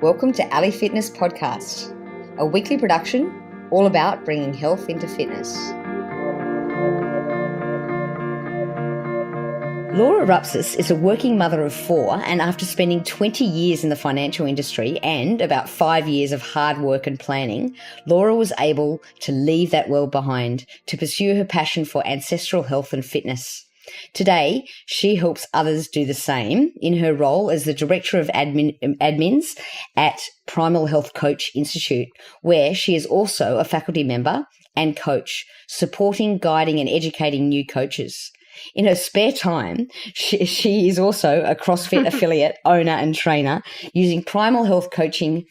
Welcome to Ali Fitness Podcast, a weekly production all about bringing health into fitness. Laura Rupsis is a working mother of 4, and after spending 20 years in the financial industry and about 5 years of hard work and planning, Laura was able to leave that world behind to pursue her passion for ancestral health and fitness. Today, she helps others do the same in her role as the Director of Admins at Primal Health Coach Institute, where she is also a faculty member and coach, supporting, guiding and educating new coaches. In her spare time, she is also a CrossFit affiliate, owner and trainer, using Primal Health Coaching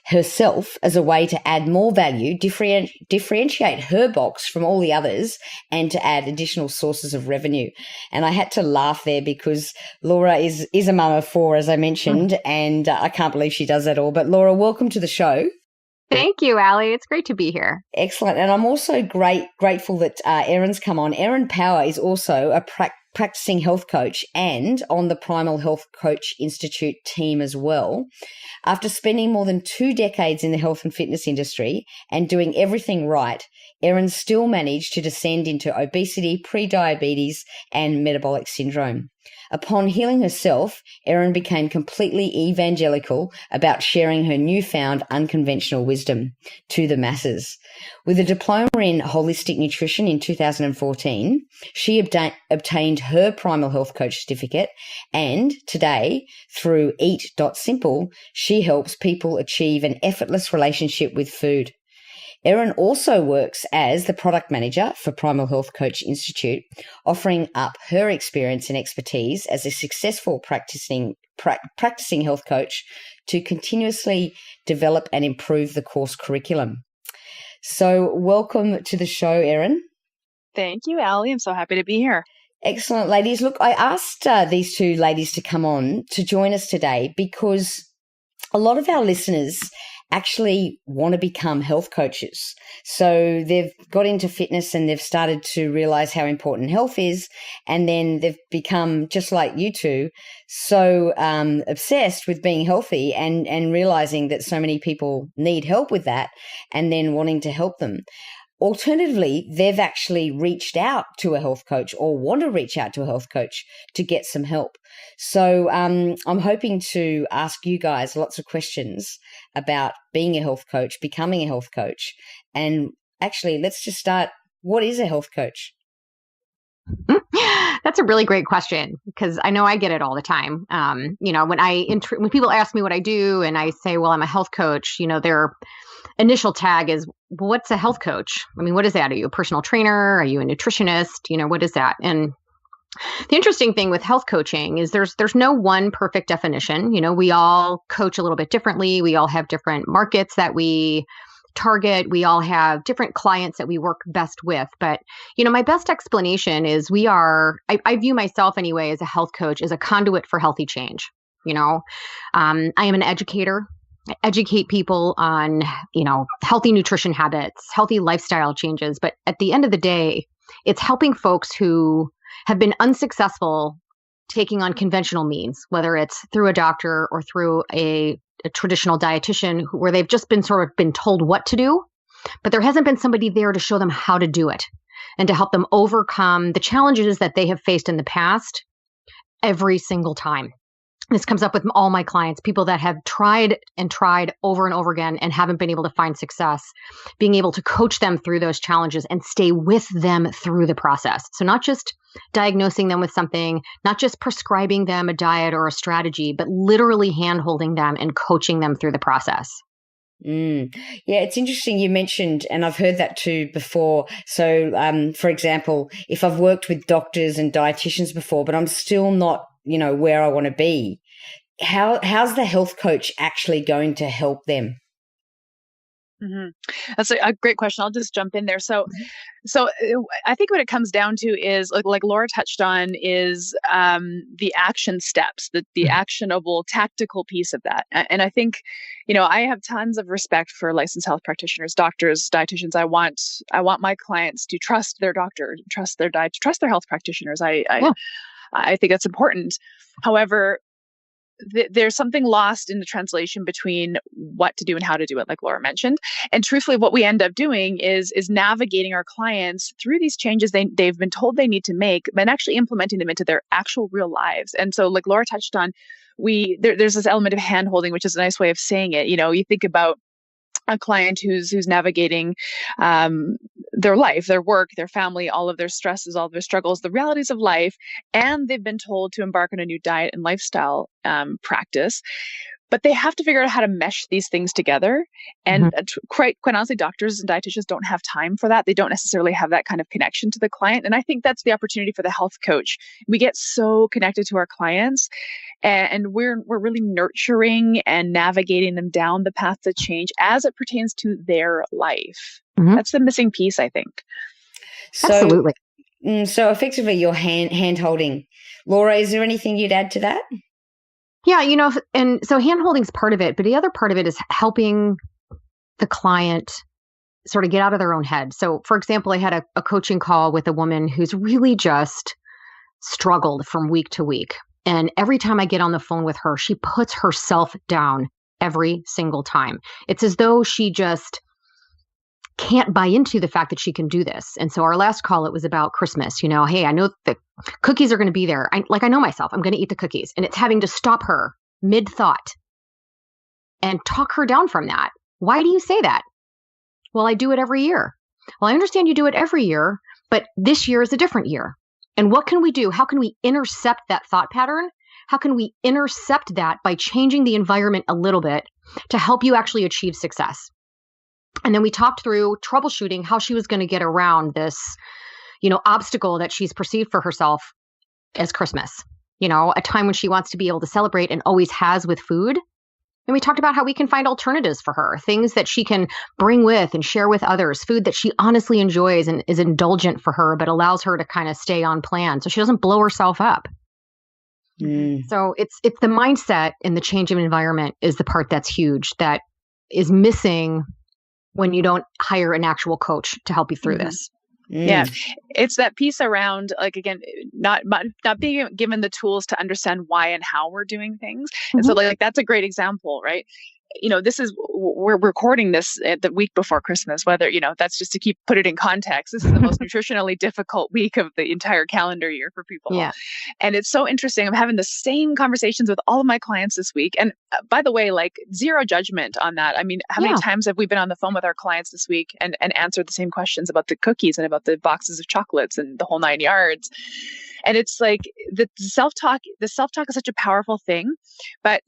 herself as a way to add more value, differentiate her box from all the others, and to add additional sources of revenue. And I had to laugh there because Laura is a mum of 4, as I mentioned, and I can't believe she does that all. But Laura, welcome to the show. Thank you, Ali. It's great to be here. Excellent. And I'm also grateful that Erin's come on. Erin Power is also a practicing health coach and on the Primal Health Coach Institute team as well. After spending more than 2 decades in the health and fitness industry and doing everything right, Erin still managed to descend into obesity, pre-diabetes, and metabolic syndrome. Upon healing herself, Erin became completely evangelical about sharing her newfound unconventional wisdom to the masses. With a diploma in holistic nutrition in 2014, she obtained her Primal Health Coach certificate, and today, through Eat.Simple, she helps people achieve an effortless relationship with food. Erin also works as the product manager for Primal Health Coach Institute, offering up her experience and expertise as a successful practicing health coach to continuously develop and improve the course curriculum. So welcome to the show, Erin. Thank you, Ali. I'm so happy to be here. Excellent, ladies. Look, I asked these 2 ladies to come on to join us today because a lot of our listeners actually want to become health coaches. So they've got into fitness and they've started to realize how important health is. And then they've become, just like you two, so obsessed with being healthy and realizing that so many people need help with that and then wanting to help them. Alternatively, they've actually reached out to a health coach or want to reach out to a health coach to get some help. So I'm hoping to ask you guys lots of questions about being a health coach, becoming a health coach. And actually, let's just start. What is a health coach? That's a really great question because I know I get it all the time. When people ask me what I do and I say, well, I'm a health coach, their initial tag is, what's a health coach? I mean, what is that? Are you a personal trainer? Are you a nutritionist? What is that? And the interesting thing with health coaching is there's no one perfect definition. We all coach a little bit differently. We all have different markets that we target. We all have different clients that we work best with. But, my best explanation is I view myself anyway as a health coach, as a conduit for healthy change. I am an educator. I educate people on, healthy nutrition habits, healthy lifestyle changes. But at the end of the day, it's helping folks who have been unsuccessful taking on conventional means, whether it's through a doctor or through a traditional dietitian, where they've just been told what to do, but there hasn't been somebody there to show them how to do it and to help them overcome the challenges that they have faced in the past every single time. This comes up with all my clients, people that have tried over and over again and haven't been able to find success, being able to coach them through those challenges and stay with them through the process. So not just diagnosing them with something, not just prescribing them a diet or a strategy, but literally hand-holding them and coaching them through the process. Yeah, it's interesting you mentioned, and I've heard that too before. So, for example, if I've worked with doctors and dietitians before, but I'm still not where I want to be, how's the health coach actually going to help them? Mm-hmm. That's a great question. I'll just jump in there. So I think what it comes down to is, like Laura touched on, is the action steps, the actionable tactical piece of that. And I think, I have tons of respect for licensed health practitioners, doctors, dietitians. I want my clients to trust their doctor, trust their diet, trust their health practitioners. I think that's important. However, there's something lost in the translation between what to do and how to do it, like Laura mentioned. And truthfully, what we end up doing is navigating our clients through these changes they've been told they need to make, but actually implementing them into their actual real lives. And so, like Laura touched on, there's this element of hand-holding, which is a nice way of saying it. You think about a client who's navigating their life, their work, their family, all of their stresses, all of their struggles, the realities of life, and they've been told to embark on a new diet and lifestyle practice. But they have to figure out how to mesh these things together. And quite honestly, doctors and dietitians don't have time for that. They don't necessarily have that kind of connection to the client. And I think that's the opportunity for the health coach. We get so connected to our clients, and we're really nurturing and navigating them down the path to change as it pertains to their life. That's the missing piece, I think. Absolutely. So effectively, you're hand holding. Laura, is there anything you'd add to that? Yeah, and so hand-holding is part of it, but the other part of it is helping the client sort of get out of their own head. So, for example, I had a coaching call with a woman who's really just struggled from week to week. And every time I get on the phone with her, she puts herself down every single time. It's as though she just can't buy into the fact that she can do this. And so our last call, it was about Christmas. Hey, I know the cookies are going to be there. I know myself, I'm going to eat the cookies. And it's having to stop her mid-thought and talk her down from that. Why do you say that? Well, I do it every year. Well, I understand you do it every year, but this year is a different year. And what can we do? How can we intercept that thought pattern? How can we intercept that by changing the environment a little bit to help you actually achieve success? And then we talked through troubleshooting how she was going to get around this, obstacle that she's perceived for herself as Christmas, a time when she wants to be able to celebrate and always has with food. And we talked about how we can find alternatives for her, things that she can bring with and share with others, food that she honestly enjoys and is indulgent for her, but allows her to kind of stay on plan so she doesn't blow herself up. So it's the mindset and the change of environment is the part that's huge, that is missing when you don't hire an actual coach to help you through this. Yeah. It's that piece around, like, again, not being given the tools to understand why and how we're doing things. And so like that's a great example, right? We're recording this the week before Christmas, whether, that's just to put it in context. This is the most nutritionally difficult week of the entire calendar year for people. Yeah. And it's so interesting. I'm having the same conversations with all of my clients this week. And by the way, like, zero judgment on that. I mean, how many times have we been on the phone with our clients this week and answered the same questions about the cookies and about the boxes of chocolates and the whole 9 yards? And it's like the self-talk is such a powerful thing, but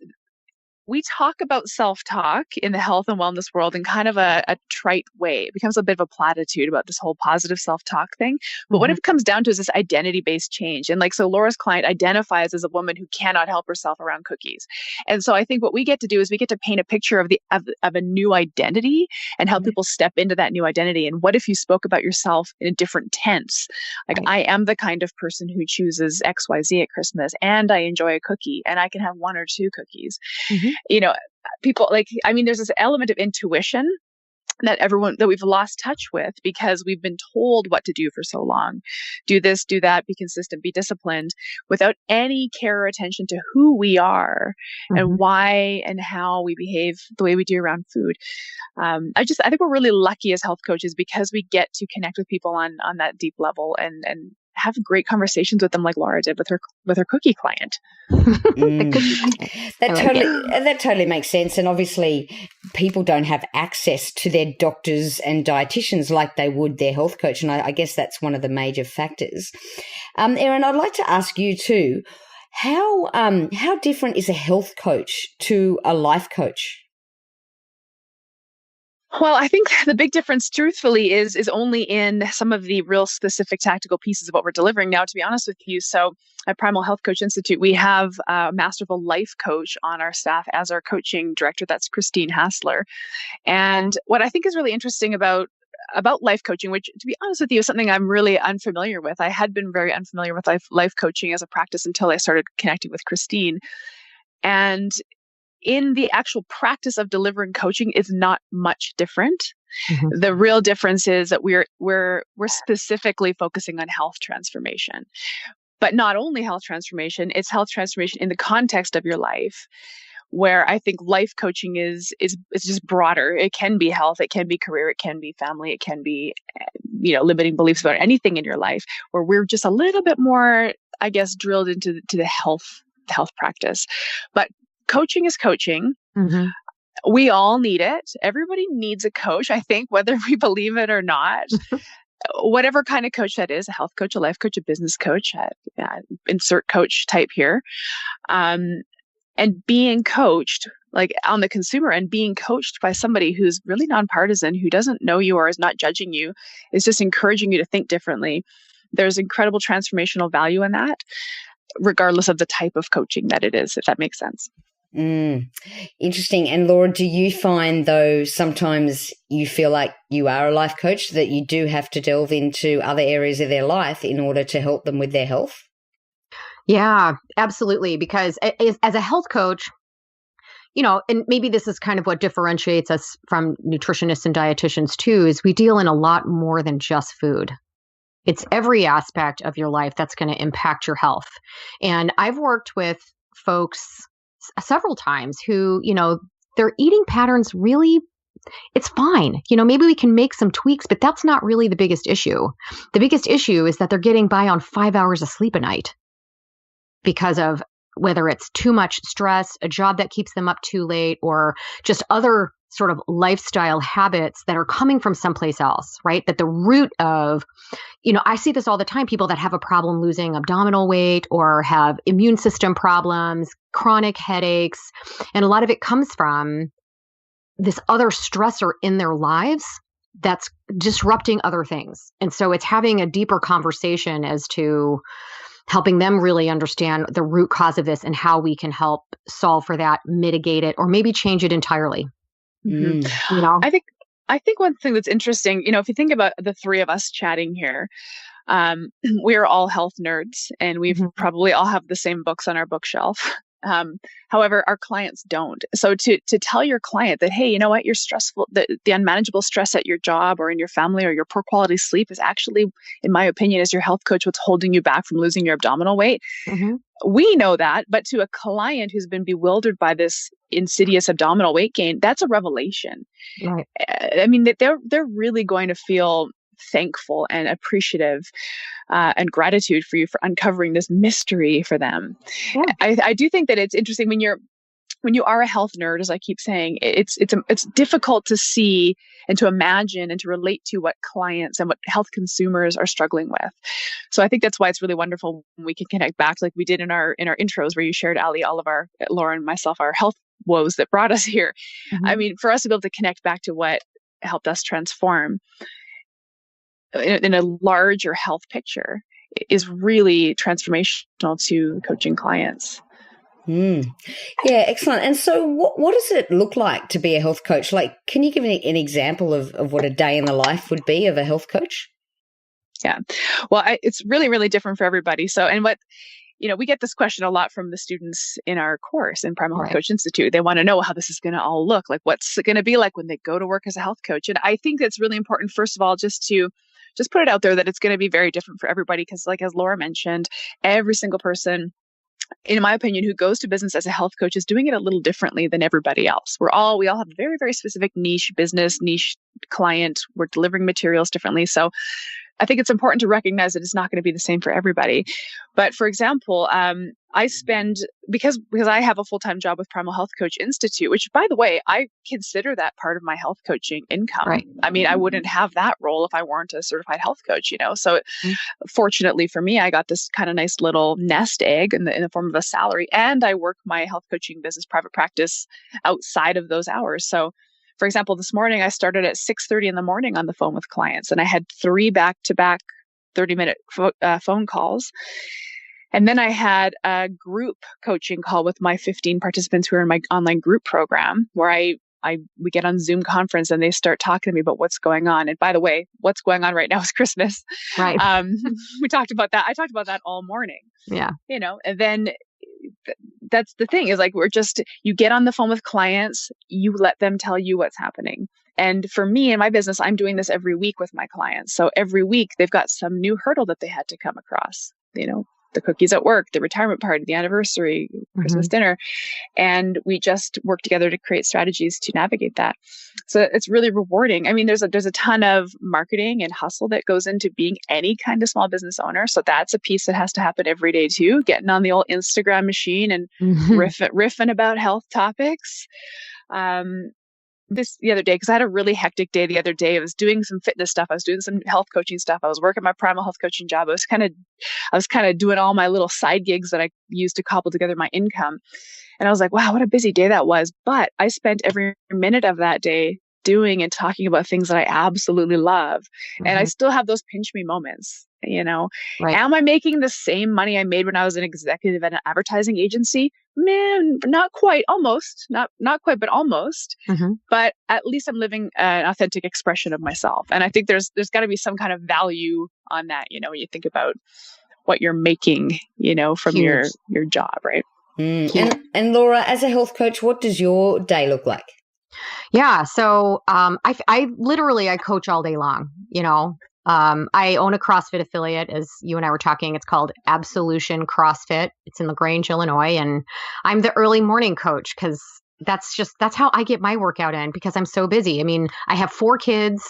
we talk about self-talk in the health and wellness world in kind of a trite way. It becomes a bit of a platitude about this whole positive self-talk thing. But what it comes down to is this identity-based change. And so Laura's client identifies as a woman who cannot help herself around cookies. And so I think what we get to do is we get to paint a picture of a new identity and help people step into that new identity. And what if you spoke about yourself in a different tense? Like, I am the kind of person who chooses XYZ at Christmas, and I enjoy a cookie, and I can have 1 or 2 cookies. People there's this element of intuition that we've lost touch with because we've been told what to do for so long. Do this, do that, be consistent, be disciplined, without any care or attention to who we are and why and how we behave the way we do around food. I think we're really lucky as health coaches because we get to connect with people on that deep level and have great conversations with them, like Laura did with her cookie client. That totally makes sense. And obviously, people don't have access to their doctors and dietitians like they would their health coach, and I guess that's one of the major factors. Erin, I'd like to ask you too: how different is a health coach to a life coach? Well, I think the big difference, truthfully, is only in some of the real specific tactical pieces of what we're delivering. Now, to be honest with you, so at Primal Health Coach Institute, we have a masterful life coach on our staff as our coaching director. That's Christine Hassler. And what I think is really interesting about life coaching, which, to be honest with you, is something I'm really unfamiliar with. I had been very unfamiliar with life coaching as a practice until I started connecting with Christine. And in the actual practice of delivering coaching is not much different. The real difference is that we're specifically focusing on health transformation. But not only health transformation, it's health transformation in the context of your life, where I think life coaching is just broader. It can be health, it can be career, it can be family, it can be, limiting beliefs about anything in your life, where we're just a little bit more, I guess, drilled into the health practice. But coaching is coaching. Mm-hmm. We all need it. Everybody needs a coach, I think, whether we believe it or not. Whatever kind of coach that is, a health coach, a life coach, a business coach, insert coach type here. And being coached, like on the consumer end, being coached by somebody who's really nonpartisan, who doesn't know you or is not judging you, is just encouraging you to think differently. There's incredible transformational value in that, regardless of the type of coaching that it is, if that makes sense. Interesting. And Laura, do you find, though, sometimes you feel like you are a life coach, that you do have to delve into other areas of their life in order to help them with their health? Yeah, absolutely. Because as a health coach, and maybe this is kind of what differentiates us from nutritionists and dietitians too, is we deal in a lot more than just food. It's every aspect of your life that's going to impact your health. And I've worked with folks several times who, their eating patterns really, it's fine. Maybe we can make some tweaks, but that's not really the biggest issue. The biggest issue is that they're getting by on 5 hours of sleep a night because of whether it's too much stress, a job that keeps them up too late, or just other sort of lifestyle habits that are coming from someplace else, right? That the root of, I see this all the time, people that have a problem losing abdominal weight or have immune system problems, chronic headaches, and a lot of it comes from this other stressor in their lives that's disrupting other things. And so it's having a deeper conversation as to helping them really understand the root cause of this and how we can help solve for that, mitigate it, or maybe change it entirely. I think one thing that's interesting, if you think about the three of us chatting here, we're all health nerds, and we've probably all have the same books on our bookshelf. However, our clients don't. So to tell your client that, hey, you know what, you're stressful, the unmanageable stress at your job or in your family or your poor quality sleep is actually, in my opinion, as your health coach, what's holding you back from losing your abdominal weight. We know that, but to a client who's been bewildered by this insidious abdominal weight gain, that's a revelation. Right. I mean, they're really going to feel thankful and appreciative and gratitude for you for uncovering this mystery for them. Yeah. I do think that it's interesting when you are a health nerd, as I keep saying, it's difficult to see and to imagine and to relate to what clients and what health consumers are struggling with. So I think that's why it's really wonderful when we can connect back, like we did in our intros, where you shared, Ali, all of our, Laura and myself, our health woes that brought us here. I mean, for us to be able to connect back to what helped us transform in a larger health picture is really transformational to coaching clients. Yeah, excellent. And so what does it look like to be a health coach? Like, can you give me an example of what a day in the life would be of a health coach? Yeah. Well, it's really, really different for everybody. So, and we get this question a lot from the students in our course in Primal Health Coach Institute. They want to know how this is going to all look like. What's it going to be like when they go to work as a health coach? And I think that's really important, first of all, just put it out there that it's going to be very different for everybody. Because like, as Laura mentioned, every single person, in my opinion, who goes to business as a health coach is doing it a little differently than everybody else. We all have a very, very specific niche business, niche client. We're delivering materials differently. So I think it's important to recognize that it's not going to be the same for everybody. But for example, I spend, because I have a full-time job with Primal Health Coach Institute, which, by the way, I consider that part of my health coaching income. Right. I mean, I wouldn't have that role if I weren't a certified health coach, So fortunately for me, I got this kind of nice little nest egg in the form of a salary, and I work my health coaching business, private practice, outside of those hours. So for example, this morning I started at 6:30 in the morning on the phone with clients, and I had 3 back-to-back 30-minute phone calls. And then I had a group coaching call with my 15 participants who are in my online group program, where we get on Zoom conference and they start talking to me about what's going on. And by the way, what's going on right now is Christmas. Right. We talked about that. I talked about that all morning. Yeah. And then that's the thing, is like, you get on the phone with clients, you let them tell you what's happening. And for me in my business, I'm doing this every week with my clients. So every week they've got some new hurdle that they had to come across, the cookies at work, the retirement party, the anniversary, Christmas dinner. And we just work together to create strategies to navigate that. So it's really rewarding. I mean, there's a ton of marketing and hustle that goes into being any kind of small business owner. So that's a piece that has to happen every day too, getting on the old Instagram machine and riffing about health topics. The other day, because I had a really hectic day the other day. I was doing some fitness stuff. I was doing some health coaching stuff. I was working my Primal Health Coaching job. I was kind of doing all my little side gigs that I used to cobble together my income. And I was like, wow, what a busy day that was. But I spent every minute of that day doing and talking about things that I absolutely love. And I still have those pinch me moments. Right. Am I making the same money I made when I was an executive at an advertising agency? Man, not quite, almost, not quite, but almost. But at least I'm living an authentic expression of myself. And I think there's got to be some kind of value on that, when you think about what you're making, from your job, right? And Laura, as a health coach, what does your day look like? Yeah. So I literally coach all day long, I own a CrossFit affiliate, as you and I were talking. It's called Absolution CrossFit. It's in LaGrange, Illinois. And I'm the early morning coach because that's how I get my workout in because I'm so busy. I mean, I have 4 kids.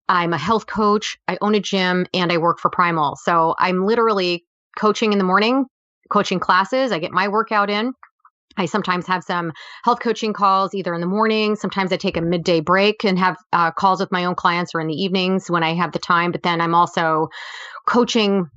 I'm a health coach. I own a gym and I work for Primal. So I'm literally coaching in the morning, coaching classes. I get my workout in. I sometimes have some health coaching calls either in the morning. Sometimes I take a midday break and have calls with my own clients or in the evenings when I have the time. But then I'm also coaching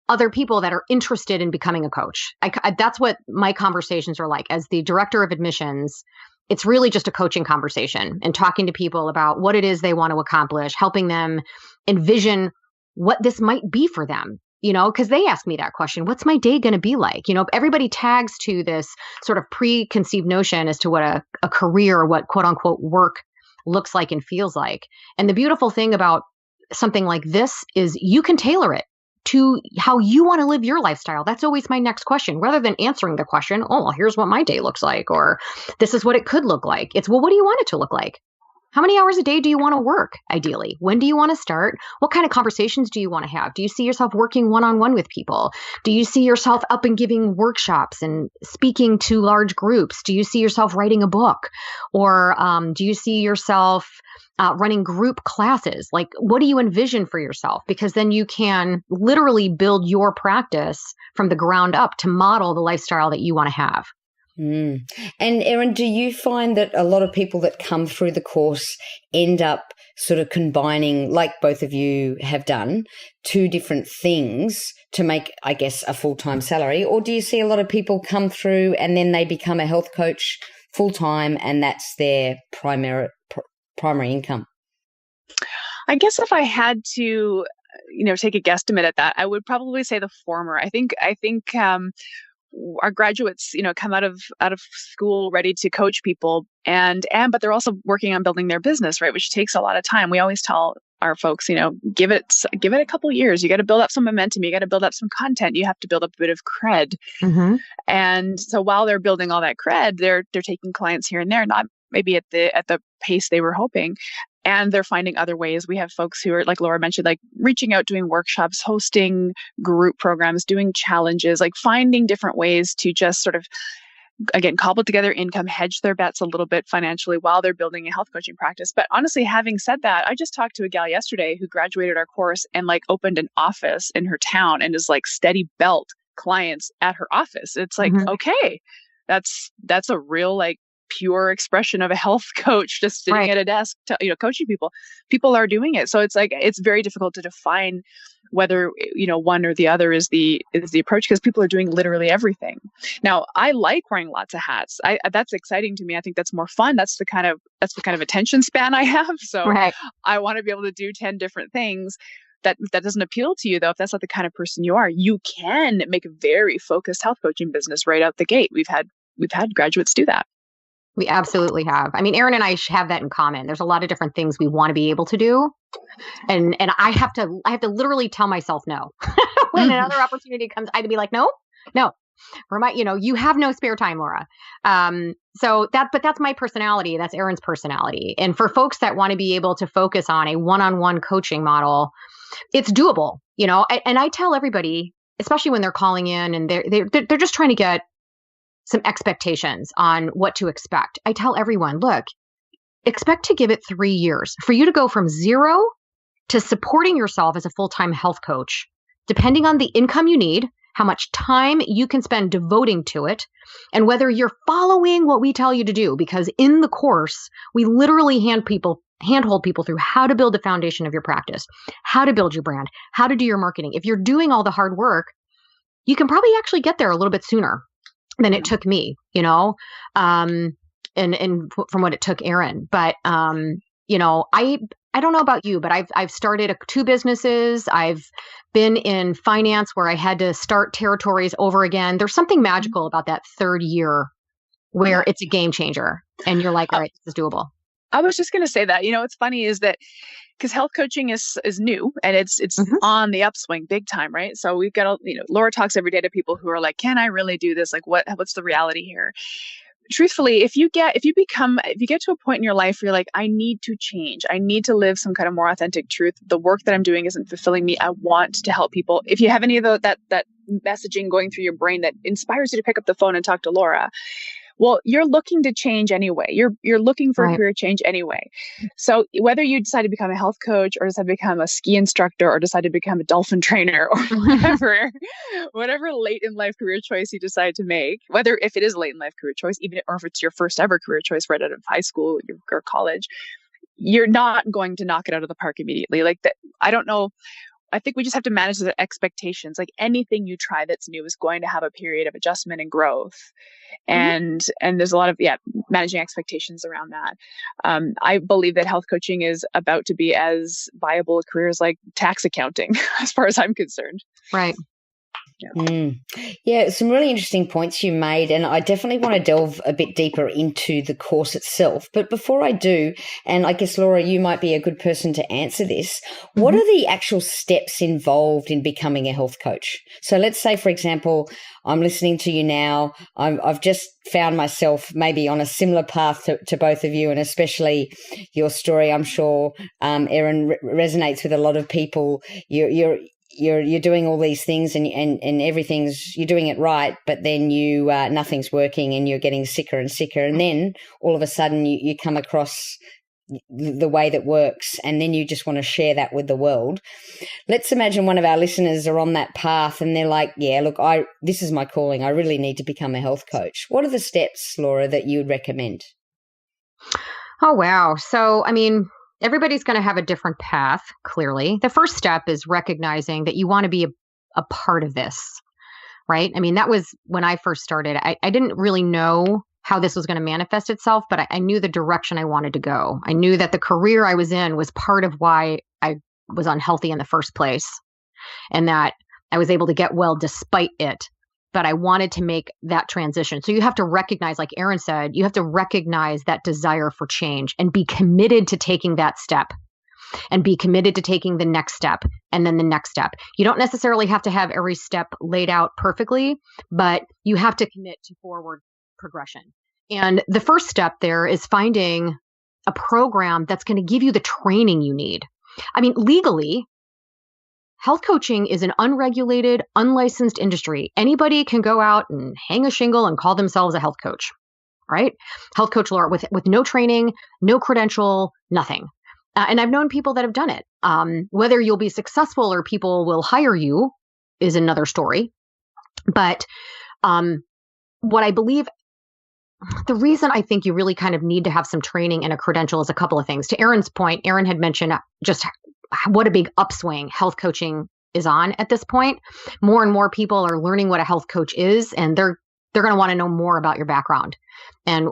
other people that are interested in becoming a coach. That's what my conversations are like. As the director of admissions, it's really just a coaching conversation and talking to people about what it is they want to accomplish, helping them envision what this might be for them. Because they ask me that question, what's my day going to be like? Everybody tags to this sort of preconceived notion as to what a career, what quote unquote work looks like and feels like. And the beautiful thing about something like this is you can tailor it to how you want to live your lifestyle. That's always my next question. Rather than answering the question, oh, well, here's what my day looks like, or this is what it could look like. It's, well, what do you want it to look like? How many hours a day do you want to work, ideally? When do you want to start? What kind of conversations do you want to have? Do you see yourself working one-on-one with people? Do you see yourself up and giving workshops and speaking to large groups? Do you see yourself writing a book? Or do you see yourself running group classes? Like, what do you envision for yourself? Because then you can literally build your practice from the ground up to model the lifestyle that you want to have. And Erin, do you find that a lot of people that come through the course end up sort of combining, like both of you have done, 2 different things to make, I guess, a full-time salary? Or do you see a lot of people come through and then they become a health coach full-time and that's their primary income? I guess if I had to, take a guesstimate at that, I would probably say the former. I think our graduates, come out of school ready to coach people but they're also working on building their business, right? Which takes a lot of time. We always tell our folks, give it a couple of years. You got to build up some momentum. You got to build up some content. You have to build up a bit of cred. And so while they're building all that cred, they're taking clients here and there, not maybe at the pace they were hoping. And they're finding other ways. We have folks who are, like Laura mentioned, like reaching out, doing workshops, hosting group programs, doing challenges, like finding different ways to just sort of, again, cobble together income, hedge their bets a little bit financially while they're building a health coaching practice. But honestly, having said that, I just talked to a gal yesterday who graduated our course and like opened an office in her town and is like steady belt clients at her office. It's like, okay, that's a real like pure expression of a health coach just sitting at a desk, coaching people. People are doing it. So it's like, it's very difficult to define whether, one or the other is the approach because people are doing literally everything. Now, I like wearing lots of hats. That's exciting to me. I think that's more fun. That's the kind of attention span I have. So I want to be able to do 10 different things. That doesn't appeal to you, though, if that's not the kind of person you are. You can make a very focused health coaching business right out the gate. We've had graduates do that. We absolutely have. I mean, Erin and I have that in common. There's a lot of different things we want to be able to do. And I have to literally tell myself no. When another opportunity comes, I have to be like, no. You have no spare time, Laura. But that's my personality. That's Erin's personality. And for folks that want to be able to focus on a one-on-one coaching model, it's doable, and I tell everybody, especially when they're calling in and they're just trying to get some expectations on what to expect. I tell everyone, look, expect to give it 3 years for you to go from zero to supporting yourself as a full-time health coach, depending on the income you need, how much time you can spend devoting to it, and whether you're following what we tell you to do. Because in the course, we literally handhold people through how to build the foundation of your practice, how to build your brand, how to do your marketing. If you're doing all the hard work, you can probably actually get there a little bit sooner than it took me, and from what it took Erin. But, I don't know about you, but I've started 2 businesses. I've been in finance where I had to start territories over again. There's something magical about that 3rd year where it's a game changer and you're like, all right, this is doable. I was just going to say that, what's funny is that because health coaching is new and it's on the upswing big time, right? So we've got, Laura talks every day to people who are like, can I really do this? Like, what's the reality here? Truthfully, if you get to a point in your life where you're like, I need to change, I need to live some kind of more authentic truth. The work that I'm doing isn't fulfilling me. I want to help people. If you have any of that messaging going through your brain that inspires you to pick up the phone and talk to Laura, well, you're looking to change anyway. You're looking for a career change anyway. So whether you decide to become a health coach or decide to become a ski instructor or decide to become a dolphin trainer or whatever late in life career choice you decide to make, if it is a late in life career choice, or if it's your first ever career choice right out of high school or college, you're not going to knock it out of the park immediately. Like that, I don't know. I think we just have to manage the expectations. Like anything you try that's new is going to have a period of adjustment and growth. And there's a lot of, managing expectations around that. I believe that health coaching is about to be as viable a career as like tax accounting, as far as I'm concerned. Right. Yeah, some really interesting points you made, and I definitely want to delve a bit deeper into the course itself. But before I do, and I guess, Laura, you might be a good person to answer this, what are the actual steps involved in becoming a health coach? So let's say, for example, I'm listening to you now. I've just found myself maybe on a similar path to both of you, and especially your story, I'm sure, Erin, resonates with a lot of people. You're doing all these things and you're doing it right, but then nothing's working and you're getting sicker and sicker. And then all of a sudden you come across the way that works, and then you just want to share that with the world. Let's imagine one of our listeners are on that path and they're like, yeah, look, this is my calling. I really need to become a health coach. What are the steps, Laura, that you would recommend? Oh, wow. So, everybody's going to have a different path, clearly. The first step is recognizing that you want to be a part of this, right? That was when I first started. I didn't really know how this was going to manifest itself, but I knew the direction I wanted to go. I knew that the career I was in was part of why I was unhealthy in the first place, and that I was able to get well despite it. But I wanted to make that transition. So you have to recognize, like Erin said, you have to recognize that desire for change and be committed to taking that step, and be committed to taking the next step and then the next step. You don't necessarily have to have every step laid out perfectly, but you have to commit to forward progression. And the first step there is finding a program that's going to give you the training you need. Legally, health coaching is an unregulated, unlicensed industry. Anybody can go out and hang a shingle and call themselves a health coach, right? Health coach Laura with no training, no credential, nothing. And I've known people that have done it. Whether you'll be successful or people will hire you is another story. But what I believe, the reason I think you really kind of need to have some training and a credential is a couple of things. To Erin's point, Erin had mentioned just what a big upswing health coaching is on at this point. More and more people are learning what a health coach is, and they're going to want to know more about your background and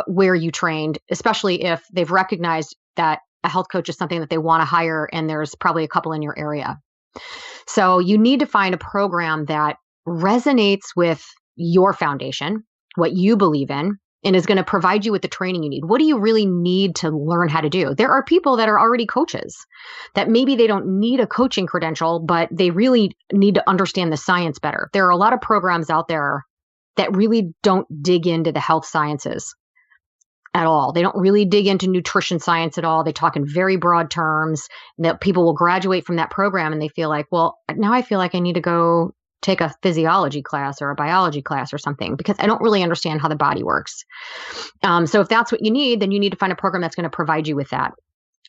where you trained, especially if they've recognized that a health coach is something that they want to hire, and there's probably a couple in your area. So you need to find a program that resonates with your foundation, what you believe in, and is going to provide you with the training you need. What do you really need to learn how to do? There are people that are already coaches that maybe they don't need a coaching credential, but they really need to understand the science better. There are a lot of programs out there that really don't dig into the health sciences at all. They don't really dig into nutrition science at all. They talk in very broad terms that people will graduate from that program and they feel like, well, now I feel like I need to go take a physiology class or a biology class or something, because I don't really understand how the body works. So if that's what you need, then you need to find a program that's going to provide you with that.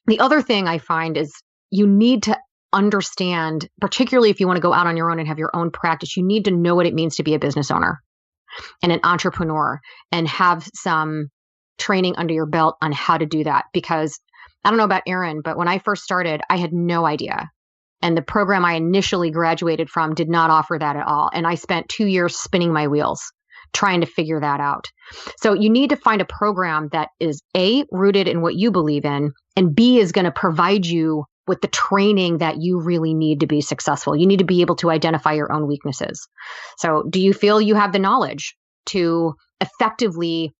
The other thing I find is you need to understand, particularly if you want to go out on your own and have your own practice, you need to know what it means to be a business owner and an entrepreneur and have some training under your belt on how to do that. Because I don't know about Erin, but when I first started, I had no idea. And the program I initially graduated from did not offer that at all. And I spent 2 years spinning my wheels trying to figure that out. So you need to find a program that is A, rooted in what you believe in, and B, is going to provide you with the training that you really need to be successful. You need to be able to identify your own weaknesses. So do you feel you have the knowledge to effectively,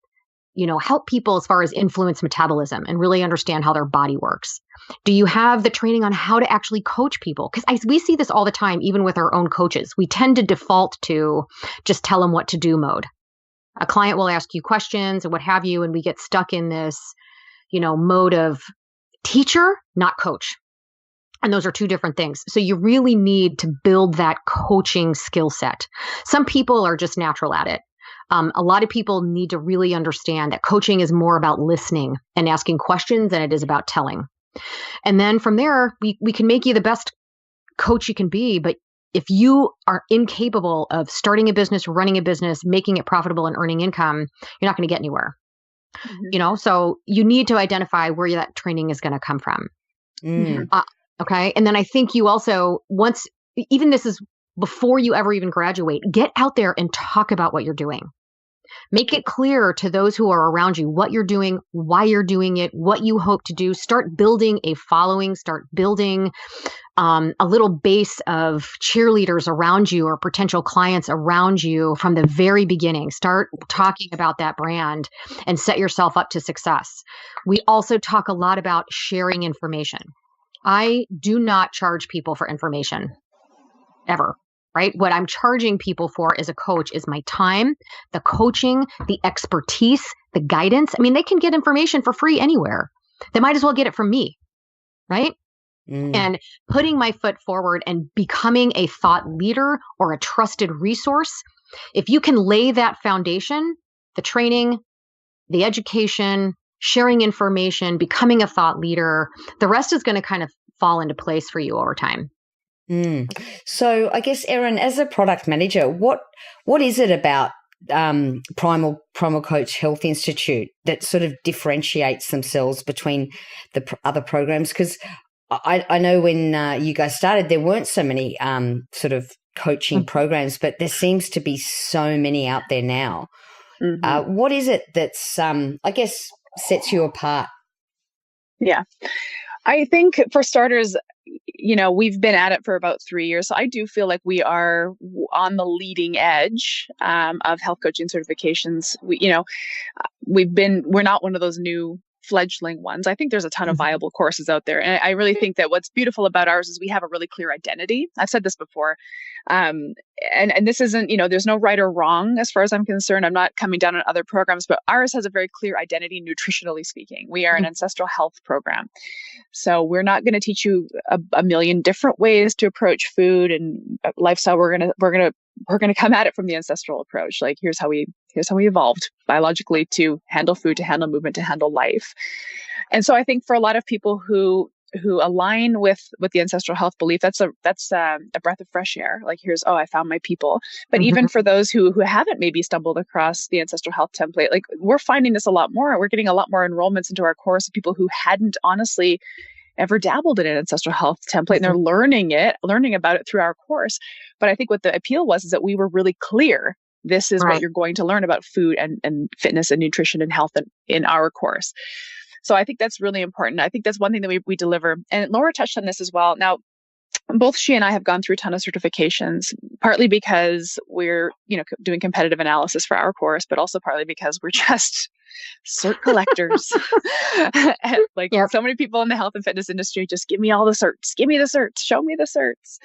help people as far as influence metabolism and really understand how their body works? Do you have the training on how to actually coach people? Because we see this all the time, even with our own coaches. We tend to default to just tell them what to do mode. A client will ask you questions and what have you, and we get stuck in this, mode of teacher, not coach. And those are two different things. So you really need to build that coaching skill set. Some people are just natural at it. A lot of people need to really understand that coaching is more about listening and asking questions than it is about telling. And then from there, we can make you the best coach you can be. But if you are incapable of starting a business, running a business, making it profitable and earning income, you're not going to get anywhere. Mm-hmm. So you need to identify where that training is going to come from. Okay. And then I think you also, even this is before you ever even graduate, get out there and talk about what you're doing. Make it clear to those who are around you what you're doing, why you're doing it, what you hope to do. Start building a following, start building a little base of cheerleaders around you or potential clients around you from the very beginning. Start talking about that brand and set yourself up to success. We also talk a lot about sharing information. I do not charge people for information ever, right? What I'm charging people for as a coach is my time, the coaching, the expertise, the guidance. I mean, they can get information for free anywhere. They might as well get it from me, right? And putting my foot forward and becoming a thought leader or a trusted resource, if you can lay that foundation, the training, the education, sharing information, becoming a thought leader, the rest is going to kind of fall into place for you over time. So I guess, Erin, as a product manager, what is it about Primal Coach Health Institute that sort of differentiates themselves between the other programs? Because I know when you guys started, there weren't so many sort of coaching programs, but there seems to be so many out there now. What is it that's, I guess, sets you apart? Yeah. I think for starters, we've been at it for about 3 years. So I do feel like we are on the leading edge of health coaching certifications. We're not one of those new fledgling ones. I think there's a ton of viable courses out there. And I really think that what's beautiful about ours is we have a really clear identity. I've said this before. And this isn't, there's no right or wrong as far as I'm concerned. I'm not coming down on other programs, but ours has a very clear identity, nutritionally speaking. We are an ancestral health program. So we're not going to teach you a million different ways to approach food and lifestyle. We're going to come at it from the ancestral approach. Like, here's how we evolved biologically to handle food, to handle movement, to handle life. And so I think for a lot of people who align with the ancestral health belief, that's a breath of fresh air. Like, I found my people. But even for those who haven't maybe stumbled across the ancestral health template, like, we're finding this a lot more. We're getting a lot more enrollments into our course of people who hadn't honestly ever dabbled in an ancestral health template, and they're learning about it through our course. But I think what the appeal was is that we were really clear. This is what you're going to learn about food and fitness and nutrition and health in our course. So I think that's really important. I think that's one thing that we deliver. And Laura touched on this as well. Now, both she and I have gone through a ton of certifications, partly because we're, doing competitive analysis for our course, but also partly because we're just cert collectors. So many people in the health and fitness industry, just give me all the certs, give me the certs, show me the certs.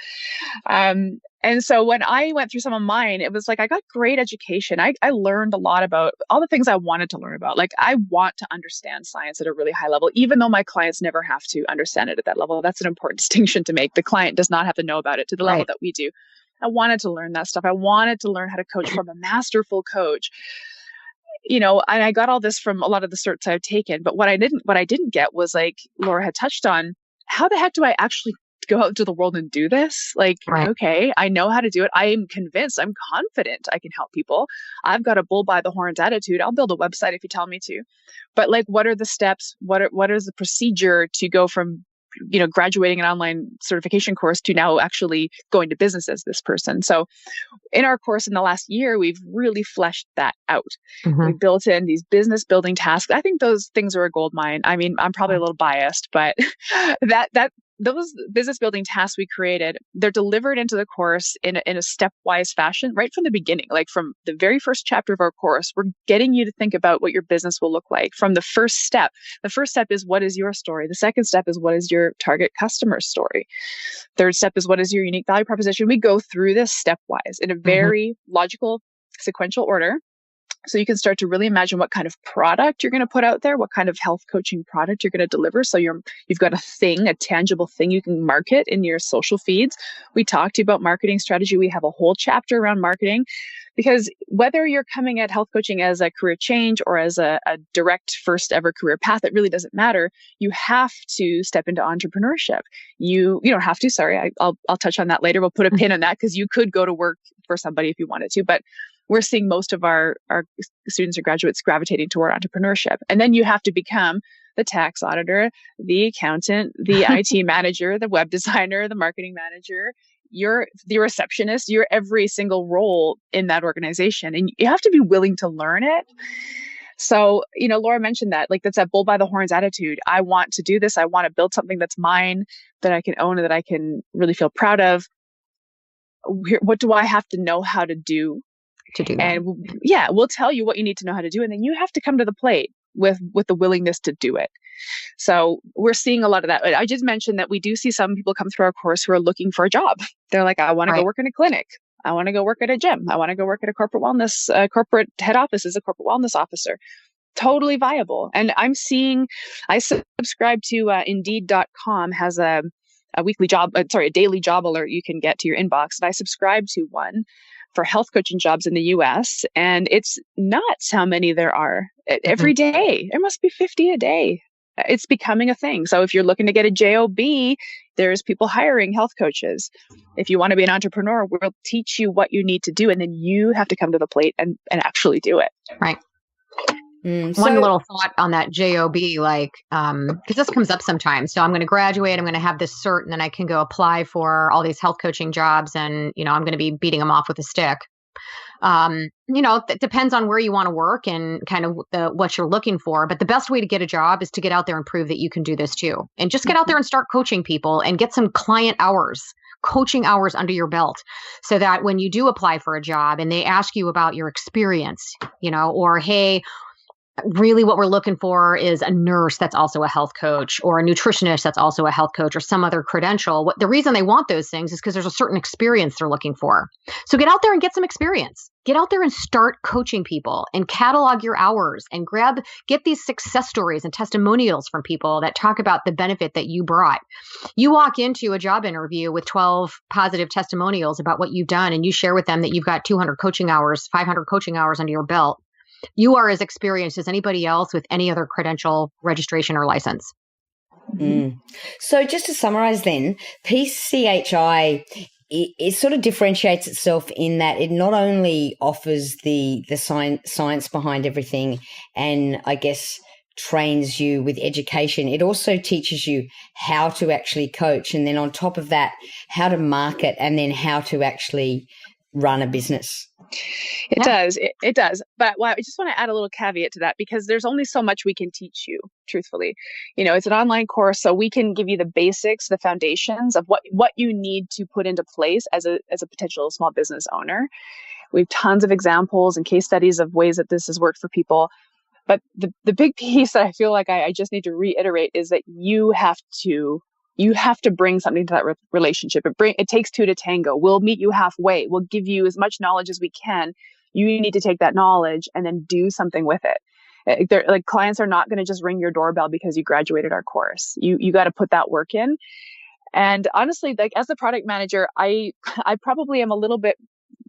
And so when I went through some of mine, it was like, I got great education. I learned a lot about all the things I wanted to learn about. Like, I want to understand science at a really high level, even though my clients never have to understand it at that level. That's an important distinction to make. The client does not have to know about it to the level that we do. I wanted to learn that stuff. I wanted to learn how to coach from a masterful coach. And I got all this from a lot of the certs I've taken, but what I didn't get was, like Laura had touched on, how the heck do I actually go out into the world and do this? Like, Right. okay, I know how to do it. I am convinced, I'm confident I can help people. I've got a bull by the horns attitude. I'll build a website if you tell me to. But like, what are the steps? What is the procedure to go from graduating an online certification course to now actually going to business as this person? So in our course in the last year, we've really fleshed that out. Mm-hmm. We built in these business building tasks. I think those things are a gold mine. I mean, I'm probably a little biased, but those business building tasks we created, they're delivered into the course in a stepwise fashion right from the beginning. Like from the very first chapter of our course, we're getting you to think about what your business will look like from the first step. The first step is, what is your story? The second step is, what is your target customer's story? Third step is, what is your unique value proposition? We go through this stepwise in a very logical, sequential order. So you can start to really imagine what kind of product you're going to put out there, what kind of health coaching product you're going to deliver. So you've got a tangible thing you can market in your social feeds. We talked to you about marketing strategy. We have a whole chapter around marketing, because whether you're coming at health coaching as a career change or as a direct first ever career path, it really doesn't matter. You have to step into entrepreneurship. You don't have to, sorry. I'll touch on that later. We'll put a pin on that, because you could go to work for somebody if you wanted to, but we're seeing most of our students or graduates gravitating toward entrepreneurship. And then you have to become the tax auditor, the accountant, the IT manager, the web designer, the marketing manager. You're the receptionist. You're every single role in that organization. And you have to be willing to learn it. So, Laura mentioned that, like, that's that bull by the horns attitude. I want to do this. I want to build something that's mine, that I can own, and that I can really feel proud of. What do I have to know how to do? To do that. And we'll tell you what you need to know how to do. And then you have to come to the plate with the willingness to do it. So we're seeing a lot of that. I just mentioned that we do see some people come through our course who are looking for a job. They're like, I want to go work in a clinic. I want to go work at a gym. I want to go work at a corporate wellness, corporate head office as a corporate wellness officer. Totally viable. And I subscribe to Indeed.com has a weekly job, a daily job alert you can get to your inbox. And I subscribe to one for health coaching jobs in the US. And it's nuts how many there are every day. There must be 50 a day. It's becoming a thing. So if you're looking to get a job, there's people hiring health coaches. If you want to be an entrepreneur, we'll teach you what you need to do. And then you have to come to the plate and actually do it. Right. One little thought on that job, like, because this comes up sometimes. So I'm going to graduate, I'm going to have this cert, and then I can go apply for all these health coaching jobs, and, I'm going to be beating them off with a stick. It depends on where you want to work and kind of what you're looking for. But the best way to get a job is to get out there and prove that you can do this too. And just get out there and start coaching people and get some client hours, coaching hours under your belt, so that when you do apply for a job and they ask you about your experience, or, hey, really what we're looking for is a nurse that's also a health coach, or a nutritionist that's also a health coach, or some other credential. The reason they want those things is because there's a certain experience they're looking for. So get out there and get some experience. Get out there and start coaching people and catalog your hours and get these success stories and testimonials from people that talk about the benefit that you brought. You walk into a job interview with 12 positive testimonials about what you've done, and you share with them that you've got 200 coaching hours, 500 coaching hours under your belt. You are as experienced as anybody else with any other credential, registration, or license. So just to summarize then, PCHI, it sort of differentiates itself in that it not only offers the science behind everything and, I guess, trains you with education, it also teaches you how to actually coach, and then on top of that, how to market, and then how to actually run a business. It does. But I just want to add a little caveat to that, because there's only so much we can teach you, truthfully. It's an online course, so we can give you the basics, the foundations of what you need to put into place as a potential small business owner. We have tons of examples and case studies of ways that this has worked for people. But the big piece that I feel like I just need to reiterate is that you have to bring something to that relationship. It takes two to tango. We'll meet you halfway. We'll give you as much knowledge as we can. You need to take that knowledge and then do something with it. Clients are not going to just ring your doorbell because you graduated our course. You got to put that work in. And honestly, like as the product manager, I probably am a little bit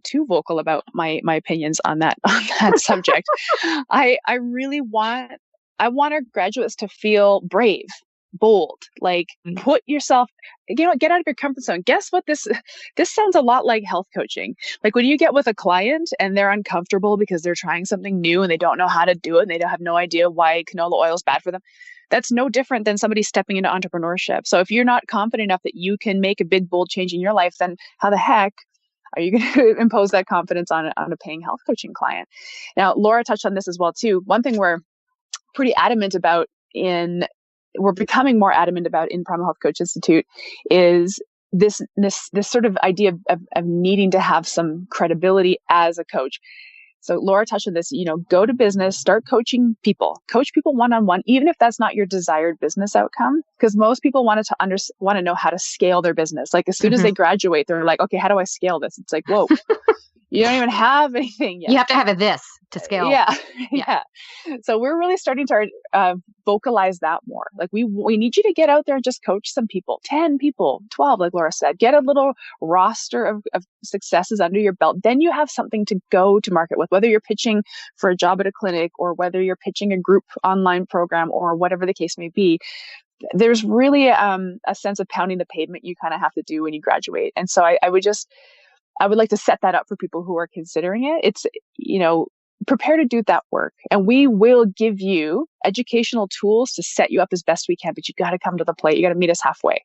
too vocal about my opinions on that subject. I really want our graduates to feel brave, bold, like put yourself, get out of your comfort zone. Guess what? This sounds a lot like health coaching. Like when you get with a client and they're uncomfortable because they're trying something new and they don't know how to do it and they don't have no idea why canola oil is bad for them. That's no different than somebody stepping into entrepreneurship. So if you're not confident enough that you can make a big, bold change in your life, then how the heck are you going to impose that confidence on a paying health coaching client? Now, Laura touched on this as well, too. One thing we're pretty adamant about we're becoming more adamant about in Primal Health Coach Institute is this sort of idea of needing to have some credibility as a coach. So Laura touched on this, go to business, start coaching people, coach people one-on-one, even if that's not your desired business outcome, because most people want to know how to scale their business. Like as soon as they graduate, they're like, okay, how do I scale this? It's like, whoa, you don't even have anything yet. You have to have this to scale. Yeah. So we're really starting to vocalize that more. Like we need you to get out there and just coach some people, 10 people, 12, like Laura said, get a little roster of successes under your belt. Then you have something to go to market with, whether you're pitching for a job at a clinic or whether you're pitching a group online program or whatever the case may be. There's really a sense of pounding the pavement you kind of have to do when you graduate. And so I would like to set that up for people who are considering it. It's, prepare to do that work. And we will give you educational tools to set you up as best we can, but you got to come to the plate. You got to meet us halfway.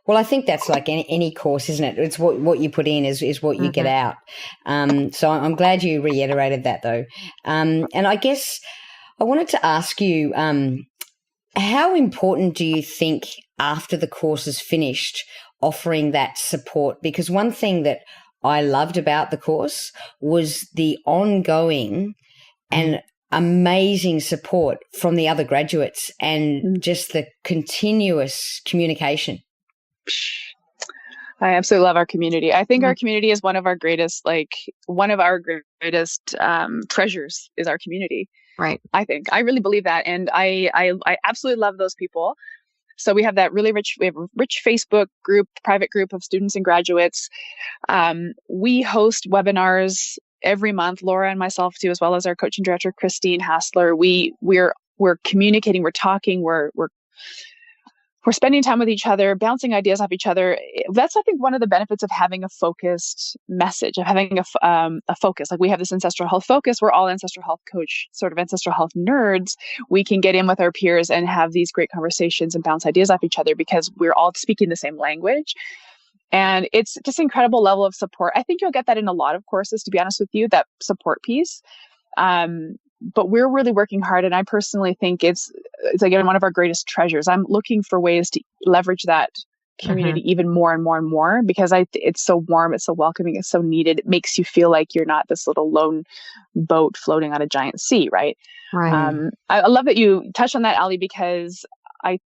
Well, I think that's like any course, isn't it? It's what you put in is what you get out. So I'm glad you reiterated that though. And I guess I wanted to ask you, how important do you think after the course is finished, offering that support? Because one thing that I loved about the course was the ongoing and amazing support from the other graduates and just the continuous communication. I absolutely love our community. I think our community is one of our greatest treasures is our community. Right. I really believe that. And I absolutely love those people. So we have that we have a rich Facebook group, private group of students and graduates. We host webinars every month, Laura and myself too, as well as our coaching director, Christine Hassler. We're communicating, we're talking, we're spending time with each other, bouncing ideas off each other. That's, I think, one of the benefits of having a focused message, of having a focus. Like we have this ancestral health focus. We're all ancestral health coach, sort of ancestral health nerds. We can get in with our peers and have these great conversations and bounce ideas off each other because we're all speaking the same language. And it's just an incredible level of support. I think you'll get that in a lot of courses, to be honest with you, that support piece. But we're really working hard. And I personally think it's again, one of our greatest treasures. I'm looking for ways to leverage that community even more and more and more because it's so warm. It's so welcoming. It's so needed. It makes you feel like you're not this little lone boat floating on a giant sea. Right. Right. I love that you touched on that, Ali, because I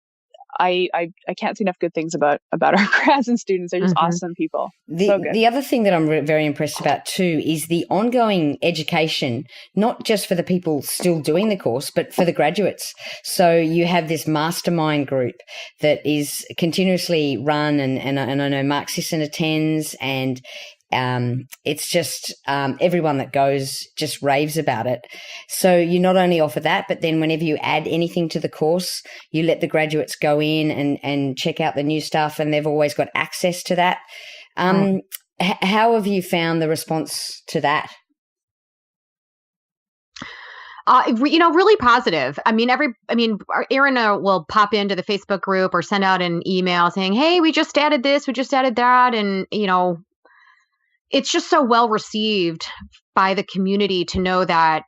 can't say enough good things about our grads and students. They're just awesome people. The other thing that I'm very impressed about too is the ongoing education, not just for the people still doing the course, but for the graduates. So you have this mastermind group that is continuously run and I know Mark Sisson attends and it's just everyone that goes just raves about it. So you not only offer that, but then whenever you add anything to the course, you let the graduates go in and check out the new stuff, and they've always got access to that. How have you found the response to that? Really positive. Erin will pop into the Facebook group or send out an email saying, "Hey, we just added this, we just added that," and it's just so well received by the community to know that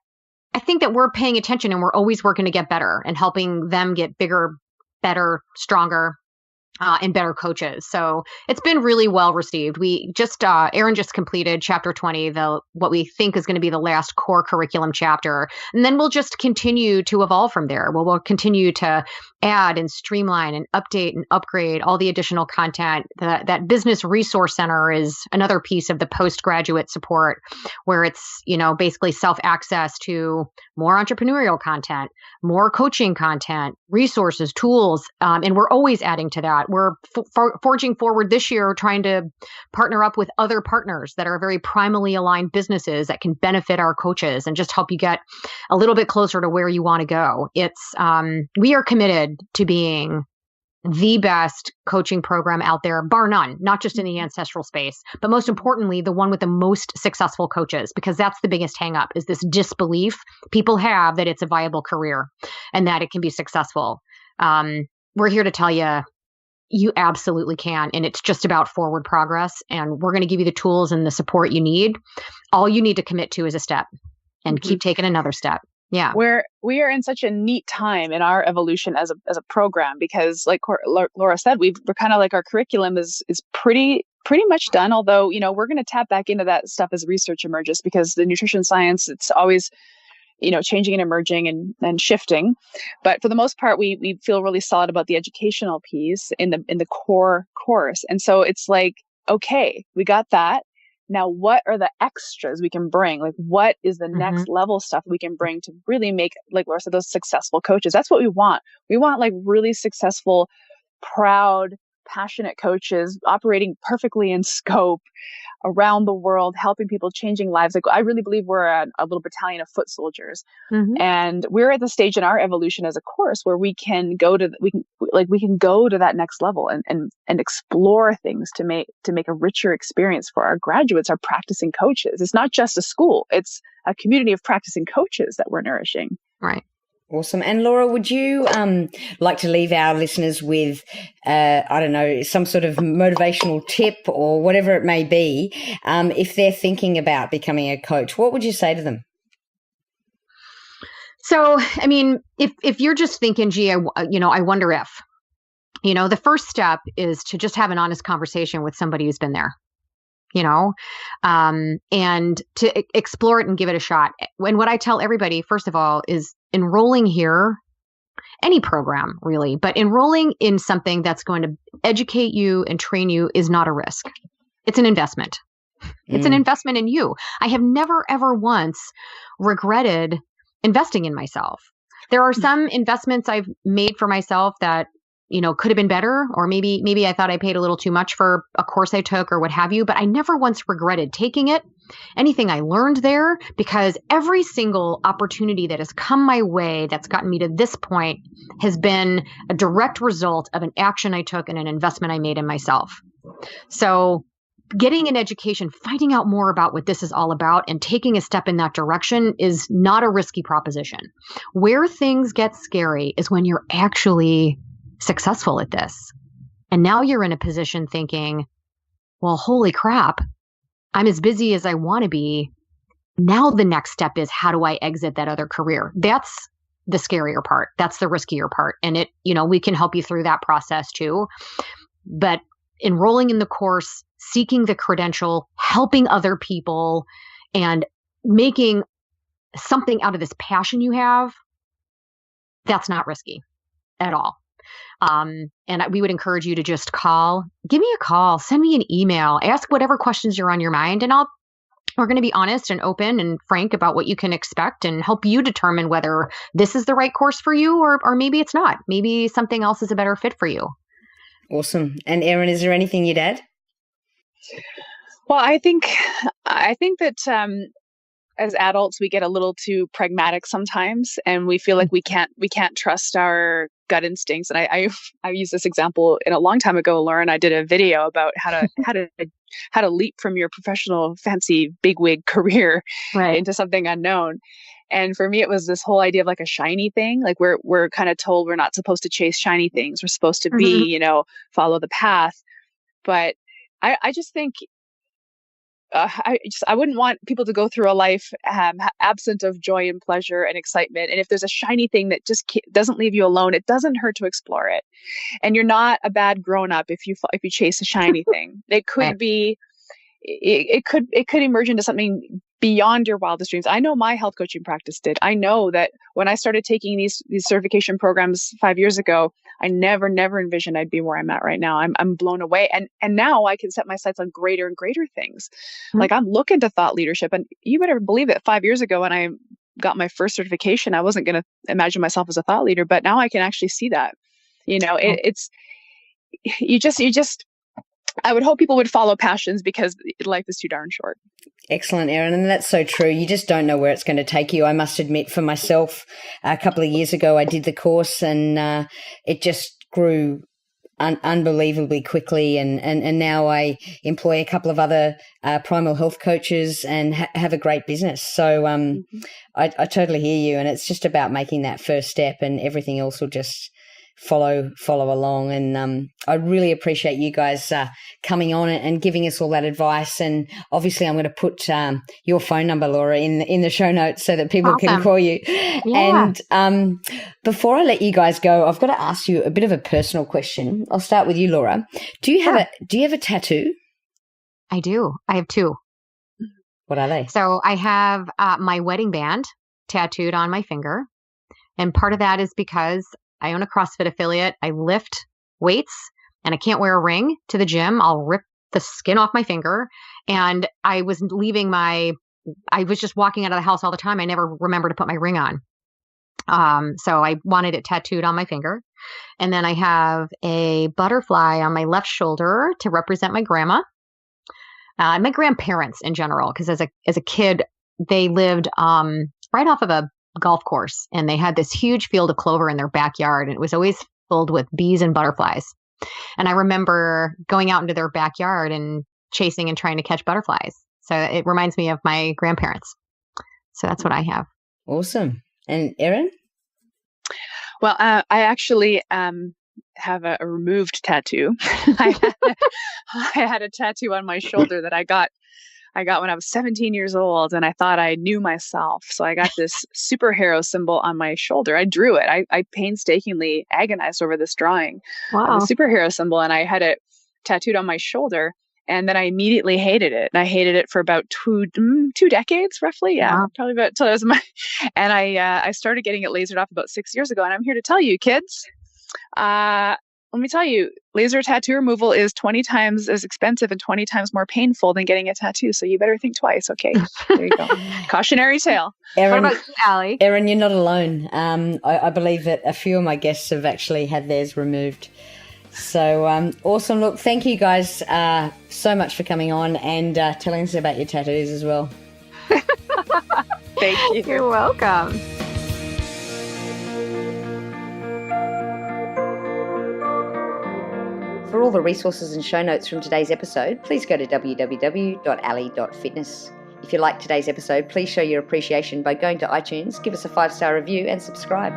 I think that we're paying attention and we're always working to get better and helping them get bigger, better, stronger, and better coaches. So it's been really well received. We just, Erin just completed chapter 20, what we think is going to be the last core curriculum chapter. And then we'll just continue to evolve from there. We'll continue to add and streamline and update and upgrade all the additional content. That business resource center is another piece of the postgraduate support, where it's, basically self-access to more entrepreneurial content, more coaching content, resources, tools. And we're always adding to that. We're forging forward this year, trying to partner up with other partners that are very primally aligned businesses that can benefit our coaches and just help you get a little bit closer to where you want to go. We are committed to being the best coaching program out there, bar none, not just in the ancestral space, but most importantly, the one with the most successful coaches, because that's the biggest hang up, is this disbelief people have that it's a viable career and that it can be successful. We're here to tell you, you absolutely can. And it's just about forward progress. And we're going to give you the tools and the support you need. All you need to commit to is a step and keep taking another step. Yeah. We are in such a neat time in our evolution as a program, because like Laura said, we're kind of like, our curriculum is pretty much done. Although, we're going to tap back into that stuff as research emerges, because the nutrition science, it's always, changing and emerging and shifting. But for the most part, we feel really solid about the educational piece in the core course. And so it's like, okay, we got that. Now, what are the extras we can bring? Like, what is the next level stuff we can bring to really make, like Laura said, those successful coaches? That's what we want. We want like really successful, proud, passionate coaches operating perfectly in scope around the world, helping people, changing lives. Like, I really believe we're a little battalion of foot soldiers, and we're at the stage in our evolution as a course where we can go to that next level and explore things to make a richer experience for our graduates, our practicing coaches. It's not just a school; it's a community of practicing coaches that we're nourishing. Right. Awesome. And Laura, would you like to leave our listeners with, some sort of motivational tip or whatever it may be, if they're thinking about becoming a coach? What would you say to them? So, I mean, if you're just thinking, gee, I wonder if, the first step is to just have an honest conversation with somebody who's been there. And to explore it and give it a shot. And what I tell everybody, first of all, is enrolling here, any program really, but enrolling in something that's going to educate you and train you is not a risk. It's an investment. It's an investment in you. I have never, ever once regretted investing in myself. There are some investments I've made for myself that could have been better, or maybe I thought I paid a little too much for a course I took or what have you, but I never once regretted taking it, anything I learned there, because every single opportunity that has come my way that's gotten me to this point has been a direct result of an action I took and an investment I made in myself. So getting an education, finding out more about what this is all about, and taking a step in that direction is not a risky proposition. Where things get scary is when you're actually successful at this. And now you're in a position thinking, well, holy crap, I'm as busy as I want to be. Now the next step is, how do I exit that other career? That's the scarier part. That's the riskier part. And we can help you through that process too. But enrolling in the course, seeking the credential, helping other people, and making something out of this passion you have, that's not risky at all. And we would encourage you to just give me a call, send me an email, ask whatever questions are on your mind, and we're going to be honest and open and frank about what you can expect and help you determine whether this is the right course for you, or maybe it's not. Maybe something else is a better fit for you. Awesome. And Erin, is there anything you'd add? Well, I think that as adults, we get a little too pragmatic sometimes, and we feel like we can't trust our gut instincts. And I used this example in a long time ago, Lauren. I did a video about how to leap from your professional fancy bigwig career into something unknown. And for me, it was this whole idea of like a shiny thing. Like we're kind of told we're not supposed to chase shiny things. We're supposed to be, follow the path. But I just think I wouldn't want people to go through a life absent of joy and pleasure and excitement. And if there's a shiny thing that just doesn't leave you alone, it doesn't hurt to explore it. And you're not a bad grown up if you chase a shiny thing. It could be, it could emerge into something beyond your wildest dreams. I know my health coaching practice did. I know that when I started taking these certification programs 5 years ago, I never envisioned I'd be where I'm at right now. I'm blown away. And now I can set my sights on greater and greater things. Mm-hmm. Like I'm looking to thought leadership. And you better believe that 5 years ago when I got my first certification, I wasn't going to imagine myself as a thought leader, but now I can actually see that. I would hope people would follow passions because life is too darn short. Excellent, Erin. And that's so true. You just don't know where it's going to take you. I must admit for myself, a couple of years ago, I did the course and it just grew unbelievably quickly. And now I employ a couple of other Primal Health coaches and have a great business. So I totally hear you. And it's just about making that first step and everything else will just follow along. And I really appreciate you guys coming on and giving us all that advice. And obviously I'm going to put your phone number, Laura, in the show notes so that people can call you. Yeah. And before I let you guys go, I've got to ask you a bit of a personal question. I'll start with you, Laura. Do you have a tattoo? I do. I have two. What are they? So I have my wedding band tattooed on my finger. And part of that is because I own a CrossFit affiliate. I lift weights and I can't wear a ring to the gym. I'll rip the skin off my finger. And I was just walking out of the house all the time. I never remember to put my ring on. So I wanted it tattooed on my finger. And then I have a butterfly on my left shoulder to represent my grandma. My grandparents in general, because as a kid, they lived right off of a golf course and they had this huge field of clover in their backyard and it was always filled with bees and butterflies. And I remember going out into their backyard and chasing and trying to catch butterflies. So it reminds me of my grandparents. So that's what I have. Awesome. And Erin? Well, I actually have a removed tattoo. I had a tattoo on my shoulder that I got when I was 17 years old and I thought I knew myself. So I got this superhero symbol on my shoulder. I drew it. I painstakingly agonized over this drawing of the superhero symbol and I had it tattooed on my shoulder and then I immediately hated it. And I hated it for about two decades roughly. Yeah, probably about till I was and I started getting it lasered off about 6 years ago. And I'm here to tell you, kids, let me tell you, laser tattoo removal is 20 times as expensive and 20 times more painful than getting a tattoo. So you better think twice. Okay, there you go. Cautionary tale. Erin, what about you, Allie? Erin, you're not alone. I believe that a few of my guests have actually had theirs removed. So awesome. Look, thank you guys so much for coming on and telling us about your tattoos as well. Thank you. You're welcome. For all the resources and show notes from today's episode, please go to www.ali.fitness. If you liked today's episode, please show your appreciation by going to iTunes, give us a 5-star review and subscribe.